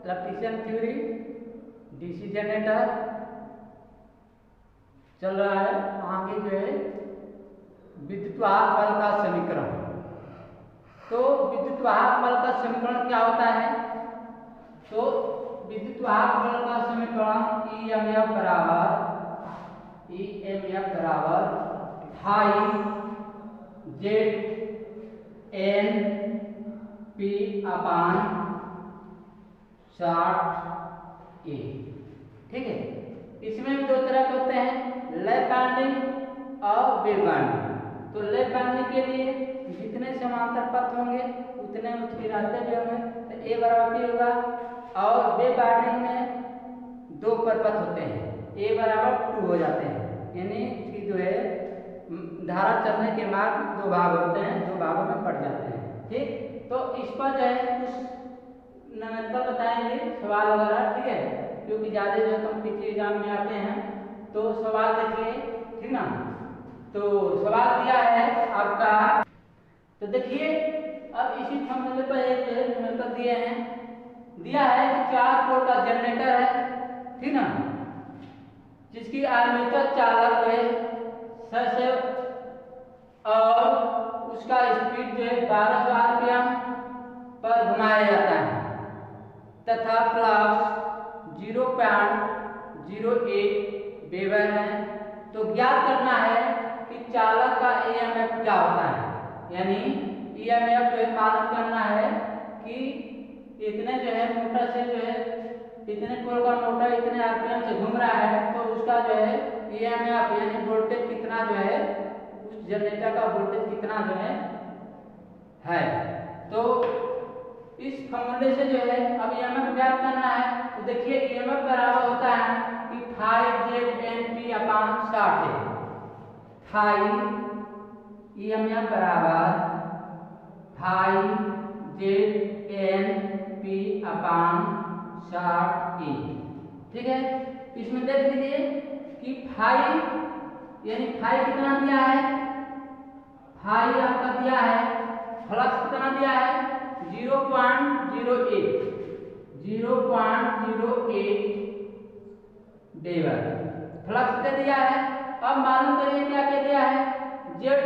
Electrician theory, DC generator चल रहा है। आगे जो है विद्युत वाहक बल का समीकरण। तो विद्युत वाहक बल का समीकरण क्या होता है? तो विद्युत वाहक बल का समीकरण ईएमएफ बराबर हाई Z N P upon 60 A. ठीक है, इसमें भी दो तरह के होते हैं, लैप बाइंडिंग और वेव बाइंडिंग। तो लैप बाइंडिंग के लिए जितने समांतर पथ होंगे उतने उसके रास्ते भी होंगे, तो ए बराबर पी होगा। और वेव बाइंडिंग में दो परपथ होते हैं, ए बराबर 2 हो जाते हैं, यानी कि जो है धारा चलने के मार्ग दो भाग होते हैं, दो भागों में पड़ जाते हैं। ठीक, तो इस पर जो है कुछ नवीनता बताएंगे, सवाल वगैरह। ठीक है, क्योंकि ज़्यादा जो है कॉम्पिटिटिव एग्जाम में आते हैं। तो सवाल देखिए, ठीक ना। तो सवाल दिया है आपका, तो देखिए अब इसी फॉर्मूले पर एक जो है नवीनता दिए हैं। दिया है कि 4 पोल का जनरेटर है, ठीक ना, जिसकी आर्मेचर चालक है से और उसका स्पीड जो है 1200 आरपीएम पर घुमाया जाता है तथा फ्लक्स 0.08 वेबर है। तो ज्ञात करना है कि चालक का ईएमएफ क्या होता है, यानी ईएमएफ जो है मालूम करना है कि इतने जो है मोटर से जो है इतने पोल का मोटर इतने आरपीएम से घूम रहा है, तो उसका जो है ईएमएफ यानी वोल्टेज कितना जो है, उस जनरेटर का वोल्टेज कितना जो है। तो इस फॉर्मूले से जो है अब ईएमएफ ज्ञात करना है। तो देखिए ईएमएफ बराबर होता है कि 5ZNP अपान 60 है। 5 ईएमएफ बराबर 5ZNP अपान 60 ए। ठीक है, इसमें देख लीजिए कि 5 यानी 5 कितना दिया है, 5 आपका दिया है, फ्लक्स कितना दिया है 0.08 वेबर फ्लक्स दे दिया है। अब मालूम करिए क्या क्या दिया है, जेड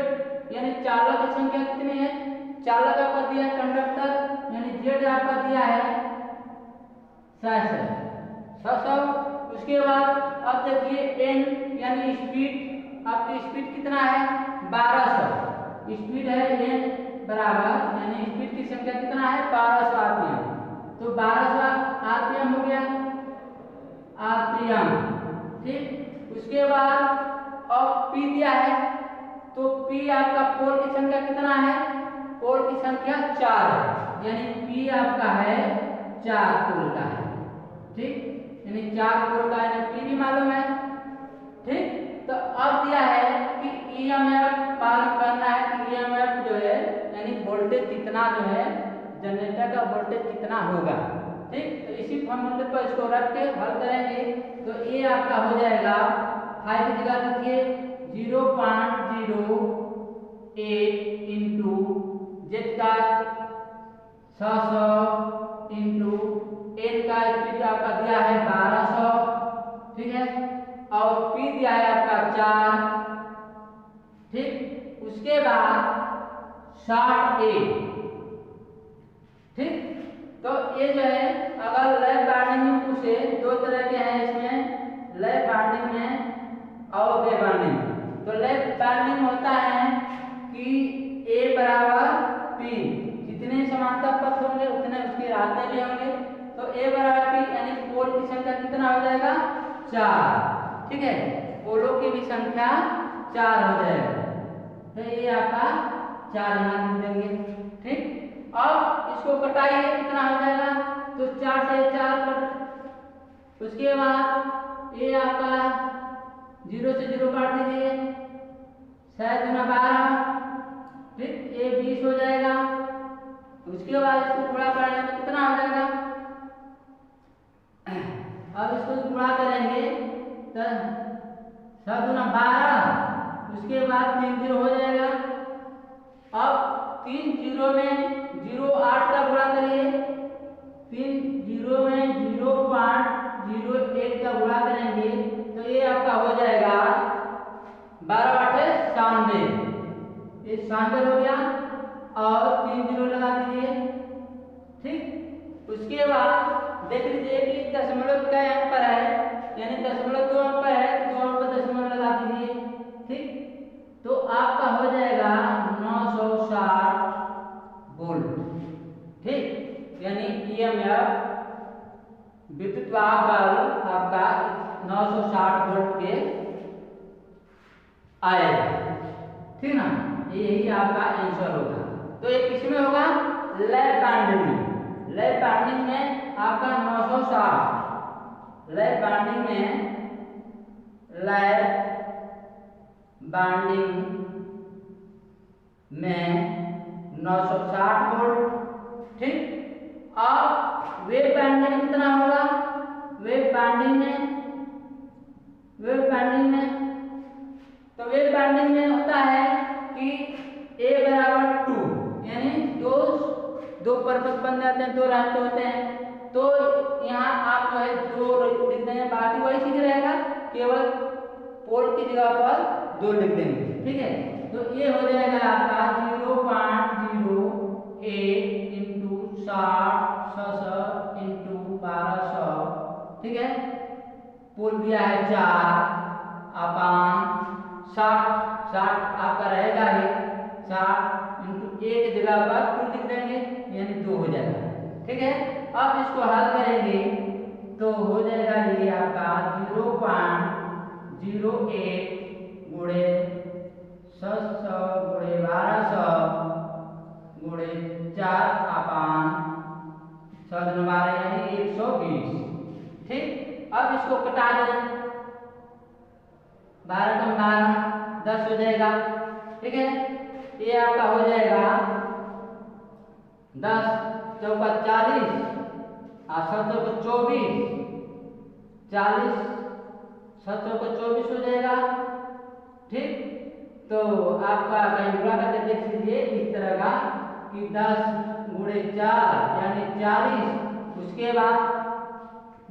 यानी चालक की संख्या कितनी है, चालक आपका दिया है कंडक्टर यानी जेड आपका दिया है 600। उसके बाद अब देखिए एन यानी स्पीड, आपकी स्पीड कितना है 1200 स्पीड है एन बराबर, यानी स्पीड की संख्या कितना है 1200 आरपीएम। तो 1200 आरपीएम हो गया आरपीएम। ठीक, उसके बाद अब पी दिया है, तो पी आपका पोल की संख्या कितना है, पोल की संख्या 4 है, यानी पी आपका है 4 पोल का है। ठीक, यानी 4 पोल का है, पी भी मालूम है। ठीक, तो अब दिया है कि ईएमएफ मालूम करना है कि ईएमएफ जो है यानी वोल्टेज कितना जो है जनरेटर का वोल्टेज कितना होगा। ठीक, तो इसी फॉर्मूले पर इसको रख के हल करेंगे। तो ये आपका हो जाएगा 5 की जगह लिखिए 0.08 इंटू जेड का 600 इंटू एन का स्पीड आपका दिया है 1200। ठीक है, और पी दिया है आपका 4। ठीक, उसके बाद 60 ए। ठीक, तो ये जो है अगर लैप बाइंडिंग में पूछे, दो तरह के हैं इसमें, लैप बाइंडिंग में और वेव बाइंडिंग में। तो लैप बाइंडिंग होता है कि ए बराबर पी, जितने समांतर पथ होंगे उतने उसके रास्ते भी होंगे। तो ए बराबर पी यानी पोल की संख्या कितना हो जाएगा 4। ठीक है, पोलों की भी संख्या 4 हो जाएगा, तो ये आपका 4 यहाँ लिख देंगे। ठीक, अब इसको कटाइए कितना हो जाएगा, तो 4 से 4 कट, उसके बाद ये आपका 0 से 0 काट दीजिए, 7 गुना 12। ठीक, ये 20 हो जाएगा। उसके बाद इसको गुणा करेंगे तो कितना हो जाएगा, अब इसको गुणा करेंगे तो 7 गुना 12, उसके बाद 3 0 हो जाएगा। अब 3 0 में 0 8 का गुणा करिए, 3 0 में 0.08 का गुणा करेंगे तो ये आपका हो जाएगा 12/98, ये 96 हो गया और 3 जीरो लगा दीजिए। ठीक, उसके बाद देख लीजिए कि दशमलव का अंक पर है, यानी दशमलव 2 अंक पर है तो 2 अंक पर दशमलव लगा दीजिए। ठीक, तो आपका हो जाएगा 960 वोल्ट। ठीक, यानी ईएमएफ विद्युत वाहक बल आपका 960 वोल्ट के आएगा। ठीक ना, यही आपका आंसर होगा। तो ये किसमें होगा? लैप बैंडिंग में। लैप बैंडिंग में आपका 960, लैप बैंडिंग में, लैप बैंडिंग में 960 वोल्ट। ठीक, और वेव बैंडिंग कितना होगा? वेव बैंडिंग में, वेव बैंडिंग में तो वेव बैंडिंग में होता है कि A बराबर 2, यानी दो परपथ बन जाते हैं, दो रास्ते होते हैं। तो यहाँ आप जो है 2 लिख देंगे, बाकी वही चीज रहेगा, केवल पोल की जगह पर 2 लिख देंगे। ठीक है, तो ये हो जाएगा आपका 0.08 इंटू 60 इंटू 1200। ठीक है, पोल दिया है 4 अपान 60 आपका रहेगा ही 60 इंटू 1 जगह पर 2 लिख देंगे, यानी 2 हो जाएगा। ठीक है, अब इसको हल करेंगे तो हो जाएगा ये आपका 0.08 गुणे 600 गुणे 1200 गुणे 4 अपान 6×12 यानी 120। ठीक, अब इसको कटा दें, 12 कम 12 10 हो जाएगा। ठीक है, ये आपका हो जाएगा 10 चौका 40 और 7 चौका 24, 40 7 चौका 24 हो जाएगा। ठीक, तो आपका कहीं गुणा करके देख लीजिए इस तरह का कि 10 गुणे 4 यानी 40, उसके बाद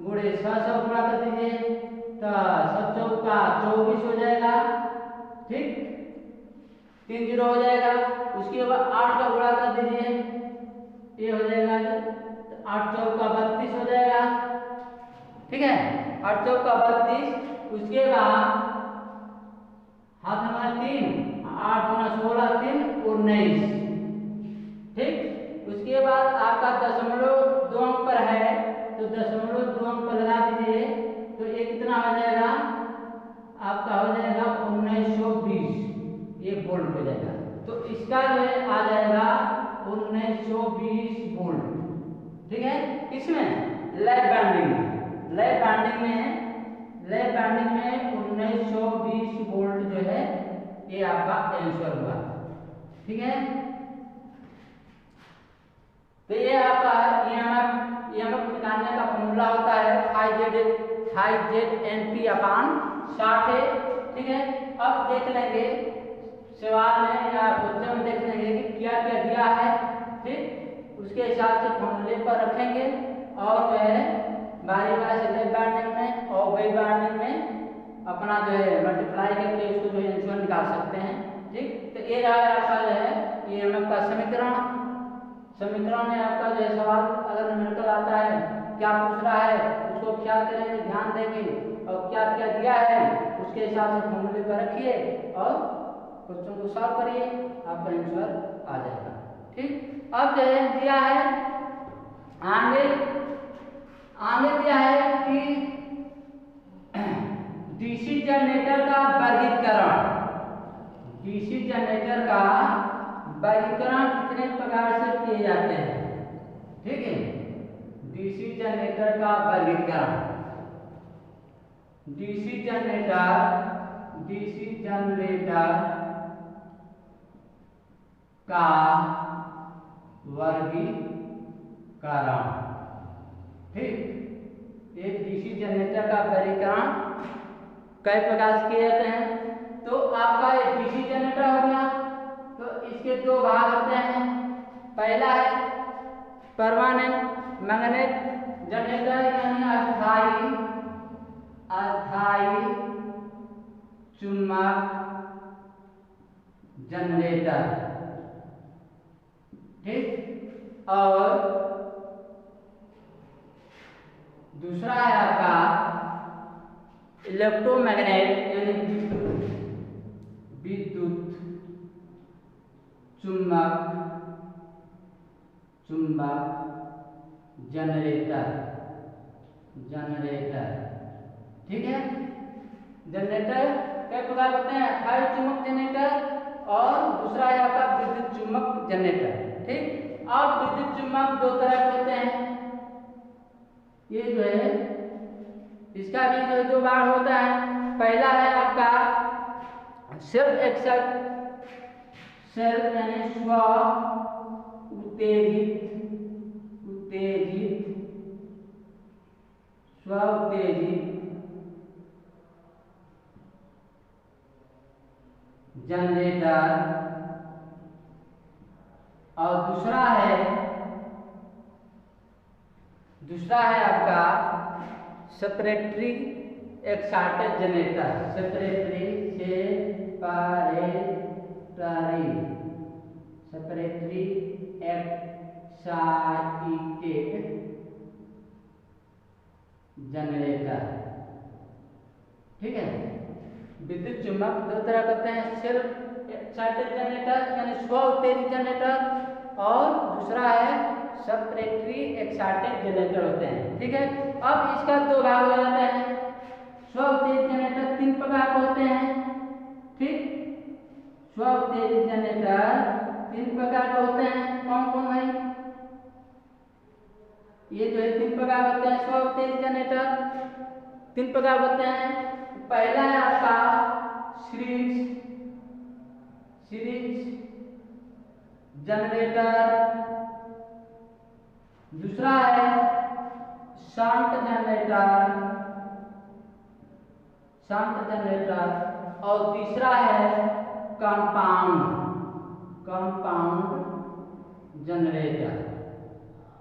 गुणे 600 गुणा कर दीजिए तो 7 चौका 24 हो जाएगा। ठीक, 3 जीरो हो जाएगा। उसके बाद 8 का गुणा कर दीजिए, ये हो जाएगा 8 चौका 32 हो जाएगा। ठीक है, 8 चौका 32, उसके बाद हाथ में 3, 8 गुना 16 3 19। ठीक, उसके बाद आपका दशमलव 2 अंक पर है तो दशमलव 2 अंक पर लगा दीजिए तो ये कितना हो जाएगा? आपका हो जाएगा 1920, ये वोल्ट हो जाएगा। तो इसका जो है आ जाएगा 1920 वोल्ट। ठीक है, इसमें लैप बैंडिंग में, लैप बैंडिंग में 1920 वोल्ट जो है ये आपका आंसर हुआ। ठीक है, तो ये आपका ईएमएफ निकालने का फॉर्मूला होता है Φ/Z NP/60 है। ठीक है, अब देख लेंगे सवाल में या क्वेश्चन में देख लेंगे कि क्या क्या दिया है। ठीक, उसके हिसाब से फॉर्मूले पर रखेंगे और जो है बारी बारी से लैप बैंडिंग में और वेव बैंडिंग में अपना जो है मल्टीप्लाई करके उसको जो है आंसर निकाल सकते हैं। ठीक, तो ये रहा आपका जो है ईएमएफ का समीकरण में आपका जो है सवाल अगर न्यूमेरिकल आता है क्या पूछ रहा है उसको क्या करेंगे, ध्यान देंगे और क्या क्या दिया है उसके हिसाब से फॉर्मूले पर रखिए और क्वेश्चन को सॉल्व करिए, आपका आंसर आ जाएगा। ठीक, अब जो है दिया है आगे दिया है कि डीसी जनरेटर का वर्गीकरण, डीसी जनरेटर का वर्गीकरण कितने प्रकार से किए जाते हैं। ठीक है, डीसी जनरेटर का वर्गीकरण, डीसी जनरेटर का वर्गीकरण। ठीक, एक डीसी जनरेटर का वर्गीकरण कई प्रकार से किए जाते हैं। तो आपका एक डीसी जनरेटर हो गया तो इसके 2 भाग होते हैं। पहला है परमानेंट मैग्नेट जनरेटर यानी अस्थाई चुंबक जनरेटर, ठीक। और दूसरा है आपका इलेक्ट्रोमैग्नेट यानी विद्युत चुंबक जनरेटर, ठीक है। जनरेटर कई प्रकार होते हैं, अस्थायी चुंबक जनरेटर और दूसरा है आपका विद्युत चुंबक जनरेटर, ठीक। अब विद्युत चुंबक दो तरह के होते हैं, ये जो है इसका भी जो दो भाग होता है। पहला है आपका सेल्फ यानी स्व उत्तेजित जनरेटर, और दूसरा है आपका सेपरेटरी एक्साइटेड जनरेटर, सेपरेटरी एक्साइटेड जनरेटर, ठीक है। विद्युत चुंबक दो तरह करते हैं, सेल्फ एक्साइटेड जनरेटर यानी स्व उत्तेजित जनरेटर, और दूसरा है सेपरेटरी एक्साइटेड जनरेटर होते हैं, ठीक है। अब इसका दो भाग हो जाते हैं। स्व उत्तेजित जनरेटर तीन प्रकार के होते हैं, ठीक। स्व उत्तेजित जनरेटर तीन प्रकार के होते हैं, कौन कौन भाई? ये जो है तीन प्रकार होते हैं स्व उत्तेजित जनरेटर, तीन प्रकार होते हैं। पहला है आपका सीरीज जनरेटर, दूसरा है शंट जनरेटर, और तीसरा है कंपाउंड जनरेटर,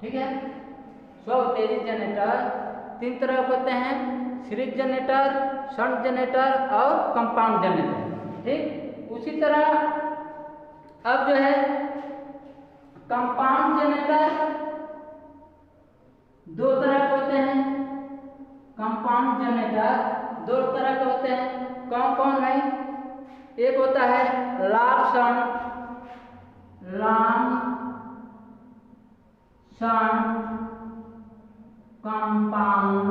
ठीक है। स्व उत्तेजित जनरेटर तीन तरह के होते हैं, सीरीज जनरेटर, शंट जनरेटर और कंपाउंड जनरेटर, ठीक। उसी तरह अब जो है कंपाउंड जनरेटर दो तरह के होते हैं। कंपाउंड जनरेटर दो तरह के होते हैं, कौन कौन है? एक होता है लॉन्ग शंट कंपाउंड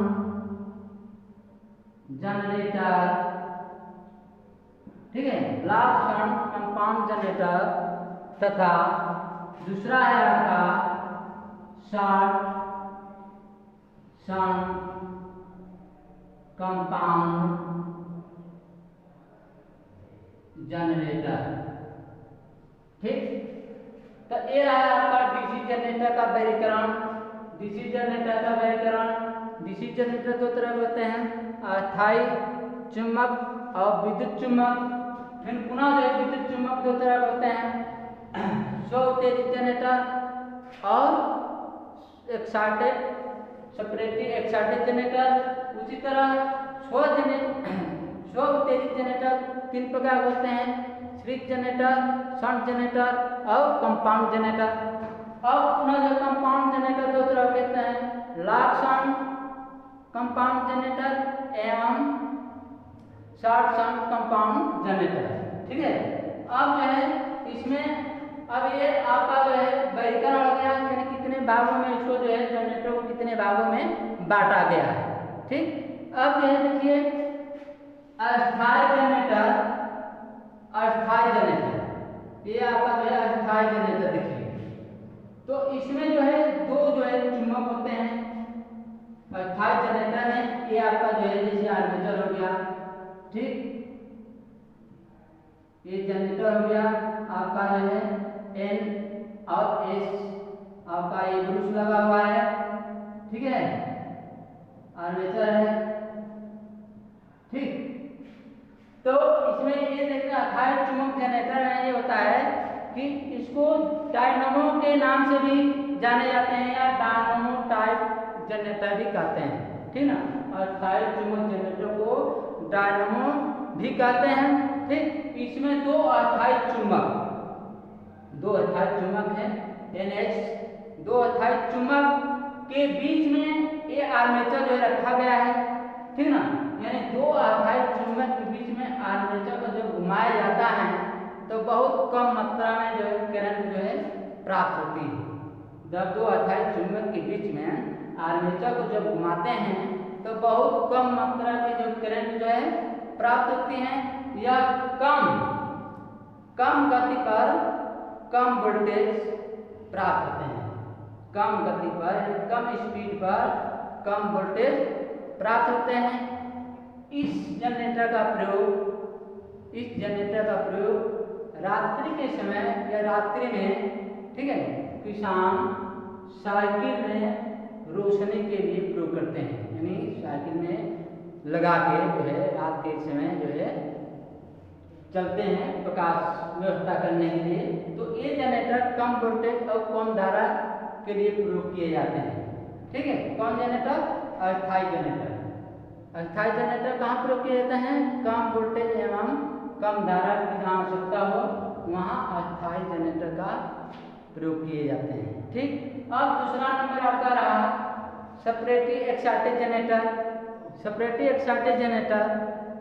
जनरेटर, ठीक है, लॉन्ग शंट कंपाउंड जनरेटर, तथा दूसरा है आपका शॉर्ट शंट कंपाउंड जनरेटर, ठीक। तो ये रहा आपका डीसी जनरेटर का वर्गीकरण। डीसी जनरेटर दो तरह के होते हैं, अस्थायी चुंबक और विद्युत चुंबक। फिर पुनः जो विद्युत चुंबक दो तरह के होते हैं, स्व उत्तेजित जनरेटर और सेपरेटली एक्साइटेड जनरेटर। उसी तरह स्व उत्तेजित जनरेटर तीन प्रकार होते हैं, सीरीज जनरेटर, शंट जनरेटर और कंपाउंड जनरेटर। अब पुनः जो कंपाउंड जनरेटर दो तरह के होते हैं, लॉन्ग शंट कंपाउंड जनरेटर एवं शॉर्ट शंट कंपाउंड जनरेटर, ठीक है। अब जो है इसमें अब ये आपका जो है वर्गीकरण हो गया, यानी कितने भागों में इसको जो है जनरेटर को कितने भागों में बांटा गया है, ठीक। अब जो है देखिए अस्थायी जनरेटर, ये आपका जो है अस्थायी जनरेटर देखिए। तो इसमें जो है दो जो है चुंबक होते हैं अस्थायी जनरेटर में। ये आपका जो है जैसे आर्मेचर हो गया, ठीक, ये जनरेटर हो गया आपका जो है N और S, आपका ये ब्रूस लगा हुआ है, ठीक है, आर्मेचर है, ठीक। तो इसमें ये देखना अस्थायी चुंबक जनरेटर में ये होता है कि इसको डायनामो के नाम से भी जाने जाते हैं या डायनामो टाइप जनरेटर भी कहते हैं, ठीक ना। अस्थायी चुंबक जनरेटर को डायनामो भी कहते हैं, ठीक। इसमें दो अस्थायी चुंबक है NH, दो अस्थायी चुंबक के बीच में ये आर्मेचर जो है रखा गया है, ठीक ना। यानी दो अस्थायी चुंबक के बीच में आर्मेचर को जब घुमाया जाता है तो बहुत कम मात्रा में जो है करंट जो है प्राप्त होती है। जब दो अस्थायी चुंबक के बीच में आर्मेचर को जब घुमाते हैं तो बहुत कम मात्रा की जो करंट जो है प्राप्त होती है, या कम गति पर कम वोल्टेज प्राप्त होते हैं। कम गति पर, कम स्पीड पर कम वोल्टेज प्राप्त होते हैं। इस जनरेटर का प्रयोग रात्रि के समय या रात्रि में, ठीक है, किसान साइकिल में रोशनी के लिए प्रयोग करते हैं। यानी साइकिल में लगा के जो है रात के समय जो है चलते हैं प्रकाश व्यवस्था करने के लिए। तो ये जनरेटर कम वोल्टेज और कम धारा के लिए प्रयोग किए जाते हैं, ठीक है। कौन जनरेटर? अस्थायी जनरेटर। अस्थायी जनरेटर कहाँ प्रयोग किए जाते हैं? कम वोल्टेज एवं कम धारा की आवश्यकता हो वहाँ अस्थायी जनरेटर का प्रयोग किए जाते हैं, ठीक। अब दूसरा नंबर आपका रहा separately excited generator. Separately excited generator,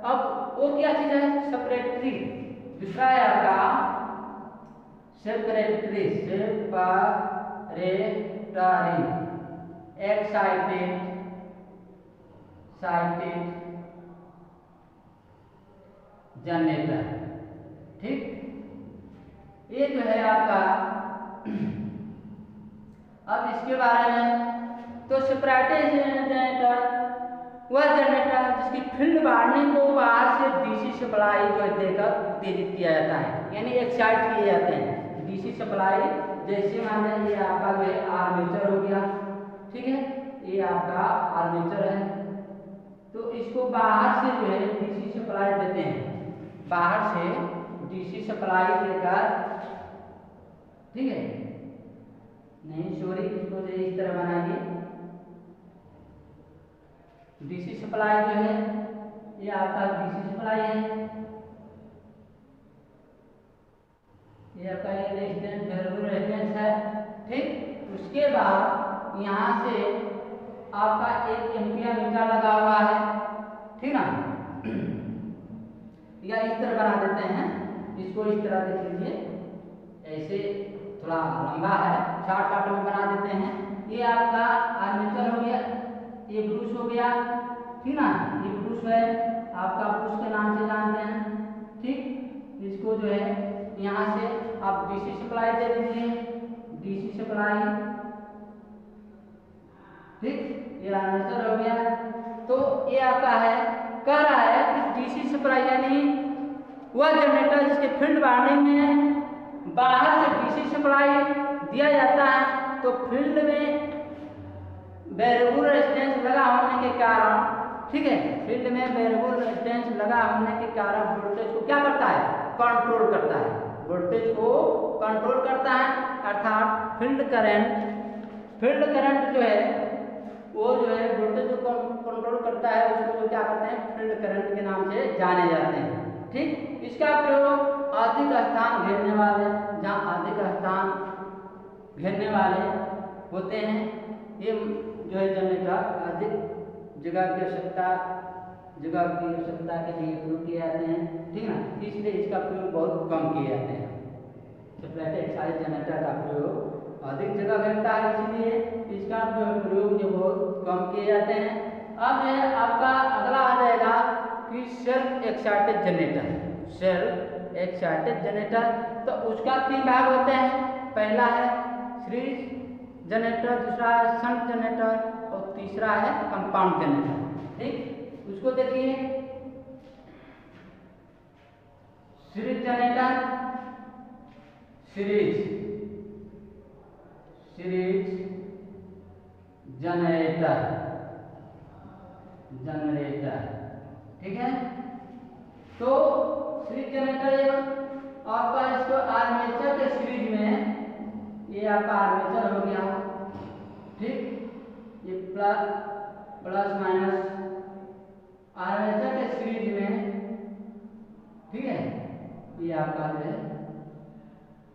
अब वो क्या चीज है? सेपरेटरी। दूसरा है आपका सेपरेटरी एक्साइटेड जनरेटर, ठीक। ये जो है आपका अब इसके बारे में तो सेपरेटरी जनरेटर वह जनरेटर जिसकी फील्ड वार्निंग को बाहर से डीसी सप्लाई जो देकर उत्तेजित किया जाता है, यानी एक्साइट किए जाते हैं। डीसी सप्लाई जैसे मान लें ये आपका जो है आर्मेचर हो गया, ठीक है, ये आपका आर्मेचर है। तो इसको बाहर से जो है डीसी सप्लाई देते हैं, बाहर से डीसी सप्लाई देकर, ठीक है, नहीं सॉरी, इसको जो इस तरह बनाइए। डीसी सप्लाई जो है ये आपका डीसी सप्लाई है, ये आपका ये रेजिस्टेंस वेरिएबल रेजिस्टेंस है, ठीक। उसके बाद यहाँ से आपका एक एम्पियर मीटर लगा हुआ है, ठीक ना। या इस तरह बना देते हैं, इसको इस तरह देख लीजिए, ऐसे थोड़ा लंबा है, शॉर्टकट में बना देते हैं। ये आपका आर्मेचर हो गया, ये ब्रूश हो गया, ठीक ना। ये ब्रूश है आपका, ब्रूश के नाम से जानते हैं, ठीक। इसको जो है यहाँ से आप डीसी सप्लाई दे दीजिए, डीसी सप्लाई, ठीक। ये आंसर हो गया। तो ये आपका है, कह रहा है कि डीसी सप्लाई यानी वह जनरेटर जिसके फील्ड वार्निंग में बाहर से डीसी सप्लाई दिया जाता है, तो फील्ड में वेरिएबल रेजिस्टेंस लगा होने के कारण, ठीक है, फील्ड में वेरिएबल रेजिस्टेंस लगा होने के कारण वोल्टेज को क्या करता है? कंट्रोल करता है, वोल्टेज को कंट्रोल करता है। अर्थात फील्ड करंट जो है वो जो है वोल्टेज को कंट्रोल करता है, उसको जो क्या करते हैं? फील्ड करंट के नाम से जाने जाते हैं, ठीक। इसका प्रयोग अधिक स्थान घेरने वाले, जहाँ अधिक स्थान घेरने वाले होते हैं, ये जो है जनरेटर अधिक जगह की आवश्यकता के लिए प्रयोग किए जाते हैं, ठीक ना। इसलिए इसका प्रयोग बहुत कम किए जाते हैं। सेपरेटली एक्साइटेड जनरेटर का प्रयोग अधिक जगह घेरता है, इसलिए इसका प्रयोग जो बहुत कम किए जाते हैं। अब जो है आपका अगला आ जाएगा कि self excited generator. Self excited generator, तो उसका 3 भाग होते हैं। पहला है सीरीज जनरेटर, दूसरा है शंट जनरेटर और तीसरा है कंपाउंड जनरेटर, ठीक। उसको देखिए, सीरीज जनरेटर, सीरीज जनरेटर, ठीक है। तो सीरीज जनरेटर आपका, इसको आर्मेचर के सीरीज में, ये आपका आर्मेचर हो गया, ठीक। ये प्लस माइनस आर्मेचर के सीरीज में, ठीक है, ये आपका जो है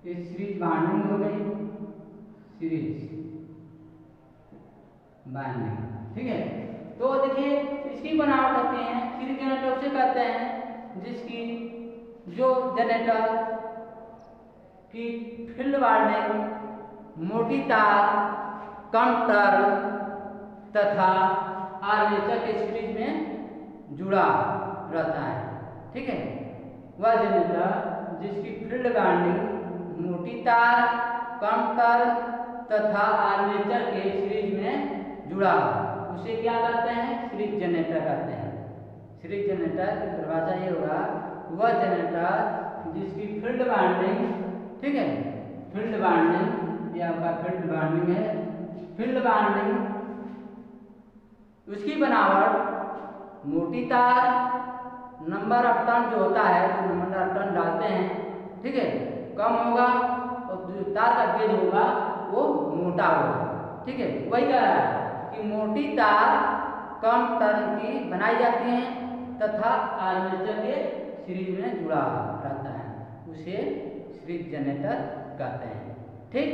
ये सीरीज बाइंडिंग हो गई, सीरीज बाइंडिंग, ठीक है। तो देखिए इसकी बनावट होती है सीरीज जनरेटर से कहते हैं जिसकी जो जनरेटर की फील्ड वाइंडिंग मोटी तार, कम टर्न तथा आर्मेचर के सीरीज में जुड़ा रहता है, ठीक है। वह जनरेटर जिसकी फील्ड वाइंडिंग मोटी तार, कम टर्न तथा आर्मेचर के सीरीज में जुड़ा उसे क्या कहते हैं? सीरीज जनरेटर कहते हैं। सीरीज जनरेटर की परिभाषा ये होगा, वह जनरेटर जिसकी फील्ड वाइंडिंग, ठीक है, फील्ड वाइंडिंग, ये आपका फील्ड वाइंडिंग है, फील्ड वाइंडिंग उसकी बनावट मोटी तार, नंबर ऑफ टर्न जो होता है, जो नंबर ऑफ टर्न डालते हैं, ठीक है, कम होगा और जो तार का गेज होगा वो मोटा होगा, ठीक है। वही कह रहा है कि मोटी तार कम टर्न की बनाई जाती हैं तथा आर्मेचर के सीरीज में जुड़ा रहता है, उसे सीरीज जनरेटर कहते हैं, ठीक।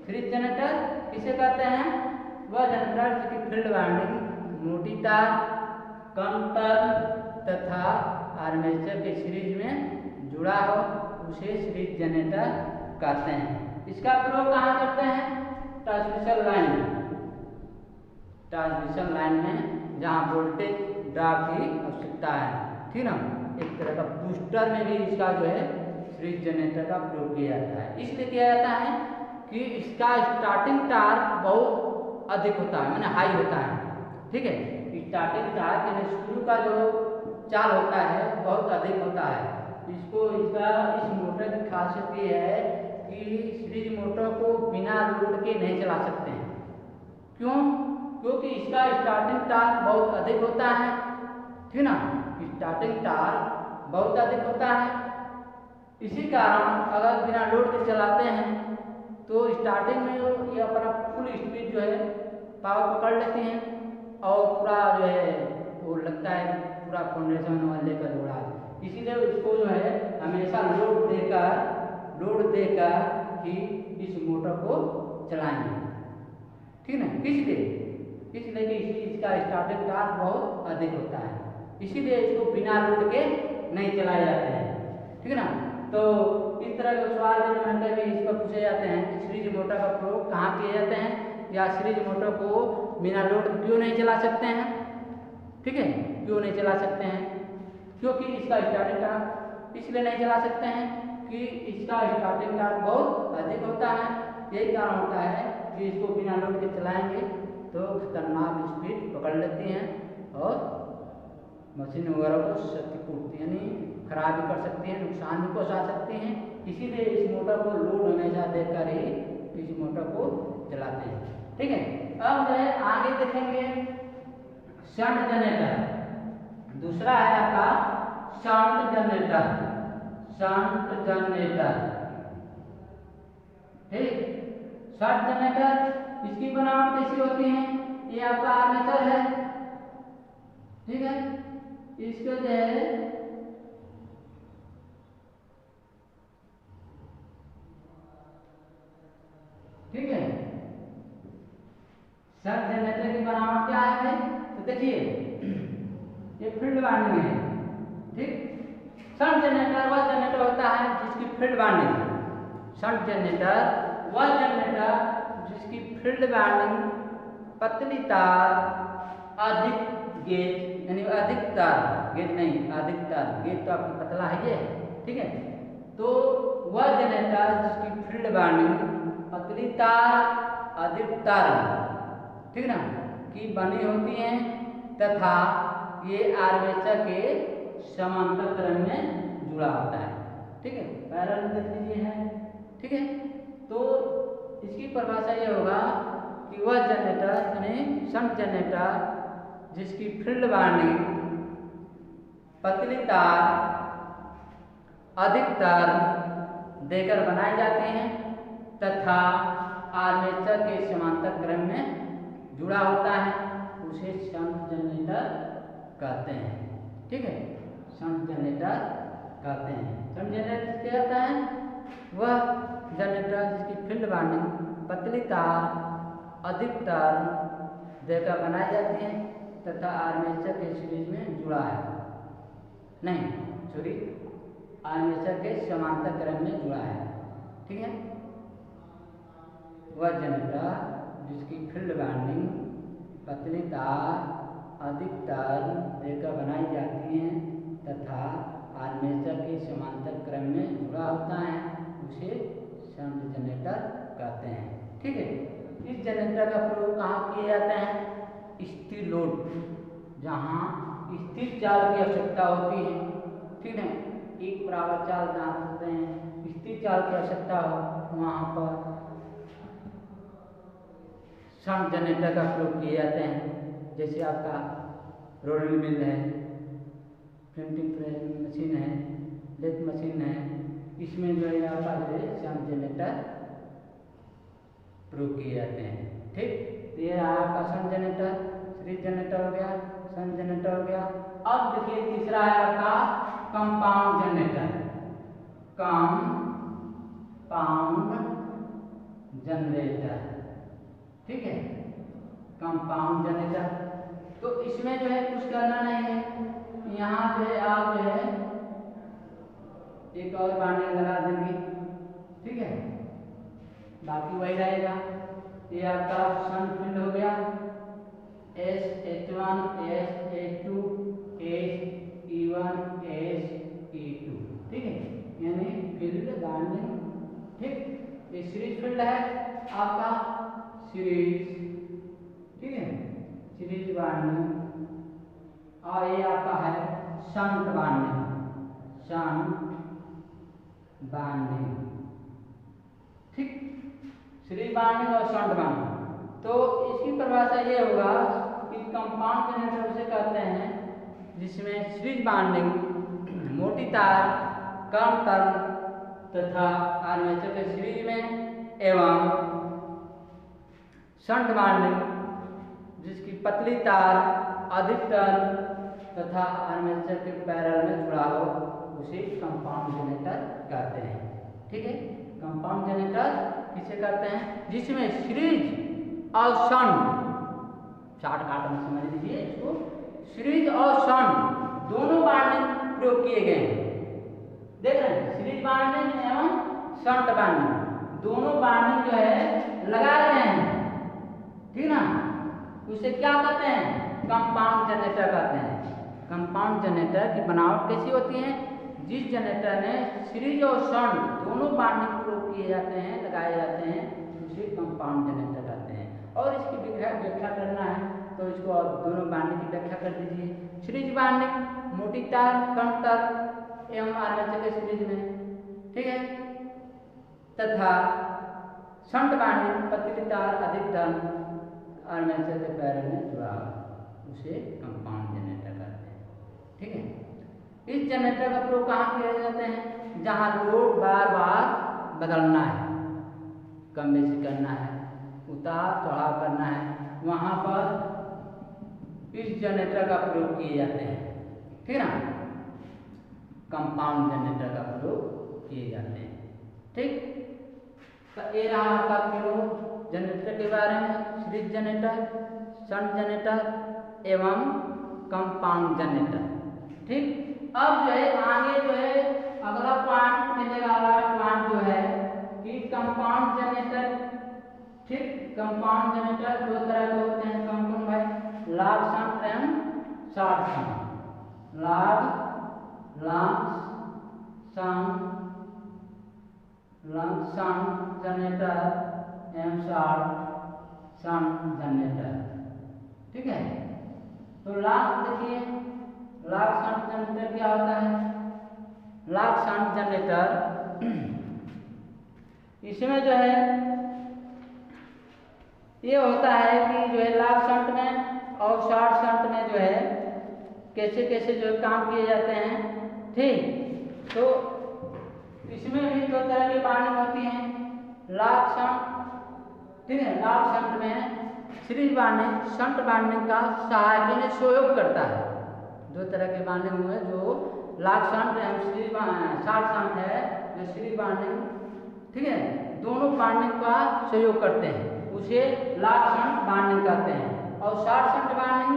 सीरीज जनरेटर किसे कहते हैं? वह जनरेटर जिसकी फील्ड वाइंडिंग मोटी तार, कम टर्न तथा आर्मेचर के सीरीज में जुड़ा हो उसे सीरीज जनरेटर कहते हैं। इसका प्रयोग कहाँ करते हैं? ट्रांसमिशन लाइन में, ट्रांसमिशन लाइन में जहाँ वोल्टेज ड्रॉप की आवश्यकता है, ठीक ना। एक तरह का बूस्टर में भी इसका जो है सीरीज जनरेटर का प्रयोग किया जाता है। इसलिए किया जाता है कि इसका स्टार्टिंग टार्क बहुत अधिक होता है, माने हाई होता है, ठीक है। स्टार्टिंग टार्क यानी शुरू का जो चाल होता है बहुत अधिक होता है। इसको इसका इस मोटर की खासियत ये है कि सीरीज मोटर को बिना लोड के नहीं चला सकते हैं। क्यों? क्योंकि इसका स्टार्टिंग टार्क बहुत अधिक होता है, ठीक ना। स्टार्टिंग टार्क बहुत अधिक होता है, इसी कारण अगर बिना लोड के चलाते हैं तो स्टार्टिंग में ये अपना फुल स्पीड जो है पावर पकड़ लेती हैं और पूरा जो है वो लगता है पूरा फाउंडेशन वाले का जोड़ा। इसीलिए इसको जो है हमेशा लोड देकर ही इस मोटर को चलाएंगे, ठीक ना। इसलिए कि इसका स्टार्टिंग टार्क बहुत अधिक होता है, इसीलिए इसको बिना लोड के नहीं चलाए जाते हैं, ठीक है ना। तो इस तरह के सवाल जो भी इस पर पूछे जाते हैं कि सीरीज मोटर का प्रयोग कहाँ किए जाते हैं, या सीरीज मोटर को बिना लोड क्यों नहीं चला सकते हैं, ठीक है, क्यों नहीं चला सकते हैं? क्योंकि इसका स्टार्टिंग टार्क इसलिए नहीं चला सकते हैं कि इसका स्टार्टिंग टार्क बहुत अधिक होता है। यही कारण होता है कि इसको बिना लोड के चलाएंगे तो खतरनाक स्पीड पकड़ लेती हैं और मशीन वगैरह को क्षतिपूर्ति यानी खराब भी कर सकती हैं, नुकसान भी पहुँचा सकती हैं। इसीलिए इस मोटर को लोड हमेशा देकर ही इस मोटर को चलाते हैं, ठीक है। अब जो है आगे देखेंगे शंट जनरेटर। दूसरा है आपका शंट जनरेटर, शंट जनरेटर, ठीक। शंट जनरेटर इसकी बनावट कैसी होती है? ये आपका आर्मेचर है, ठीक है। इसको जो है ठीक है, शंट जनरेटर की बनावट क्या है भाई? तो देखिए ये फील्ड वाइंडिंग है, ठीक। शंट जनरेटर वह जनरेटर होता है जिसकी फील्ड वाइंडिंग, शंट जनरेटर वह जनरेटर जिसकी फील्ड वाइंडिंग पतली तार, अधिक गेज यानी अधिक तार, गेज नहीं अधिक तार, गेज तो आपकी पतला है ये, ठीक है। तो वह जनरेटर जिसकी फील्ड वाइंडिंग पतली तार, अधिक तार, ठीक ना, की बनी होती है तथा ये आर्मेचर के समांतर क्रम में जुड़ा होता है, ठीक है। पैरेलल देख लीजिए है, ठीक है। तो इसकी परिभाषा ये होगा कि वह जनरेटर यानी शंट जनरेटर जिसकी फील्ड वाइंडिंग पतली तार, अधिक तार देकर बनाई जाती हैं तथा आर्मेचर के समांतर क्रम में जुड़ा होता है, कहते हैं। ठीक है, शंट जनरेटर कहते हैं। शंट जनरेटर क्या होता है? वह जनरेटर जिसकी फील्ड वाइंडिंग पतली तार अधिक तार देकर बनाई जाती है तथा आर्मेचर के सीरीज में जुड़ा है, नहीं सॉरी, आर्मेचर के समांतर क्रम में जुड़ा है। ठीक है, वह जनरेटर जिसकी फील्ड वाइंडिंग पतली तार अधिक तार देकर बनाई जाती है तथा आर्मेचर के समांतर क्रम में जुड़ा होता है, उसे शंट जनरेटर कहते हैं। ठीक है, इस जनरेटर का प्रयोग कहाँ किए जाते हैं? स्थिर लोड, जहाँ स्थिर चाल की आवश्यकता होती है। ठीक है, एक बराबर चाल जहाँ होते हैं, स्थिर चाल की आवश्यकता हो, वहाँ पर शंट जनरेटर का प्रयोग किए जाते हैं। जैसे आपका रोलिंग मिल है, प्रिंटिंग प्रेस मशीन है, लेथ मशीन है, इसमें जो है आपका जो है शंट जनरेटर प्रयोग किए जाते हैं। ठीक, ये आपका शंट जनरेटर, सीरीज जनरेटर हो गया, शंट जनरेटर हो गया। अब देखिए तीसरा है आपका कंपाउंड जनरेटर। कंपाउंड जनरेटर, ठीक है, कंपाउंड जनरेटर। तो इसमें जो है कुछ करना नहीं है, यहाँ जो है आप जो है एक और वाइंडिंग लगा देंगे। ठीक है, बाकी वही रहेगा। ये आपका शंट फील्ड हो गया, SH1 SH2 SE1 SE2। ठीक है, यानी फील्ड वाइंडिंग। ठीक, ये सीरीज फील्ड है आपका, सीरीज, ठीक है, सीरीज वाइंडिंग। और ये आपका है शंट वाइंडिंग, शंट वाइंडिंग। ठीक, सीरीज वाइंडिंग और शंट वाइंडिंग। तो इसकी परिभाषा ये होगा कि कंपाउंड जनरेटर उसे कहते हैं जिसमें सीरीज वाइंडिंग मोटी तार कम टर्न तथा आर्मेचर के सीरीज में एवं शंट वाइंडिंग जिसकी पतली तार अधिक टर्न तथा आर्मेचर के पैरेलल में जुड़ा हो, उसे कंपाउंड जनरेटर कहते हैं। ठीक है, कंपाउंड जनरेटर किसे कहते हैं? जिसमें सीरीज और शंट, शॉर्टकट में समझ लीजिए इसको, सीरीज और शंट दोनों वाइंडिंग प्रयोग किए गए हैं। देख रहे हैं, सीरीज वाइंडिंग एवं शंट वाइंडिंग दोनों वाइंडिंग जो है लगाए गए हैं। ठीक ना, उसे क्या कहते हैं? कंपाउंड जनरेटर कहते हैं। कंपाउंड जनरेटर की बनावट कैसी होती है? जिस जनरेटर में सीरीज और शंट दोनों वाइंडिंग प्रयोग किए जाते हैं, लगाए जाते हैं, उसे कंपाउंड जनरेटर कहते हैं। और इसकी व्याख्या करना है तो इसको और दोनों वाइंडिंग की व्याख्या कर दीजिए। सीरीज वाइंडिंग मोटी तार कम तार एवं आर्मेचर के सीरीज में, ठीक है, तथा शंट वाइंडिंग पतली तार अधिक टर्न आर्मेचर के पैरेलल में जुड़ा, उसे कंपाउंड जनरेटर कहते हैं। ठीक है, इस जनरेटर का प्रयोग कहाँ किए जाते हैं? जहाँ लोड बार बार बदलना है, कम बेसी करना है, उतार चढ़ाव करना है, वहाँ पर इस जनरेटर का प्रयोग किए जाते हैं। ठीक है ना, कंपाउंड जनरेटर का प्रयोग किए जाते हैं। ठीक, तो ये रहा आपका तीनों जनरेटर के बारे में, सीरीज जनरेटर, शंट जनरेटर एवं कंपाउंड जनरेटर। ठीक, अब जो है आगे जो है अगला पॉइंट मिलेगा, अगला पॉइंट जो है कि कंपाउंड जनरेटर। ठीक, कंपाउंड जनरेटर दो तरह के होते हैं कंपाउंड भाई, लॉन्ग शंट एवं short shunt. Long shunt generator एवं शॉर्ट शंट जनरेटर। ठीक है, तो लॉन्ग देखिए, लॉन्ग शंट जनरेटर क्या होता है? लॉन्ग शंट जनरेटर इसमें जो है ये होता है कि जो है लॉन्ग शंट में और शॉर्ट शंट में जो है कैसे कैसे जो काम किए जाते हैं। ठीक, तो इसमें भी दो तरह की वाइंडिंग होती हैं, लॉन्ग शंट, ठीक है, लॉन्ग शंट में सीरीज वाइंडिंग शंट वाइंडिंग का सहायक यानी सहयोग करता है। दो तरह के बॉन्डिंग हुए, जो लॉक शंट शॉर्ट शंट है, जो सीरीज बॉन्डिंग, ठीक है, दोनों बॉन्डिंग का सहयोग करते हैं, उसे लॉक शंट बॉन्डिंग कहते हैं। और शॉर्ट शंट बॉन्डिंग,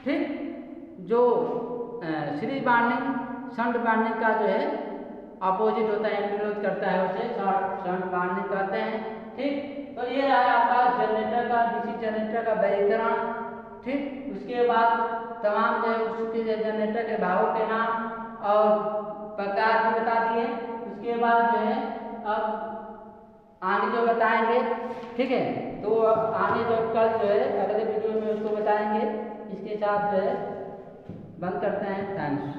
ठीक, जो सीरीज बॉन्डिंग शंट बॉन्डिंग का जो है अपोजिट होता है, विरोध करता है, उसे शॉर्ट शंट बॉन्डिंग कहते हैं। ठीक, तो ये रहा आपका जनरेटर का, डीसी जनरेटर का वर्गीकरण। ठीक, उसके बाद तमाम जो है उसके जनरेटर के भागों के नाम और प्रकार भी बता दिए। उसके बाद जो है अब आगे जो बताएंगे, ठीक है, तो आगे जो कल जो है अगले वीडियो में उसको बताएंगे। इसके साथ जो है बंद करते हैं। थैंक्स।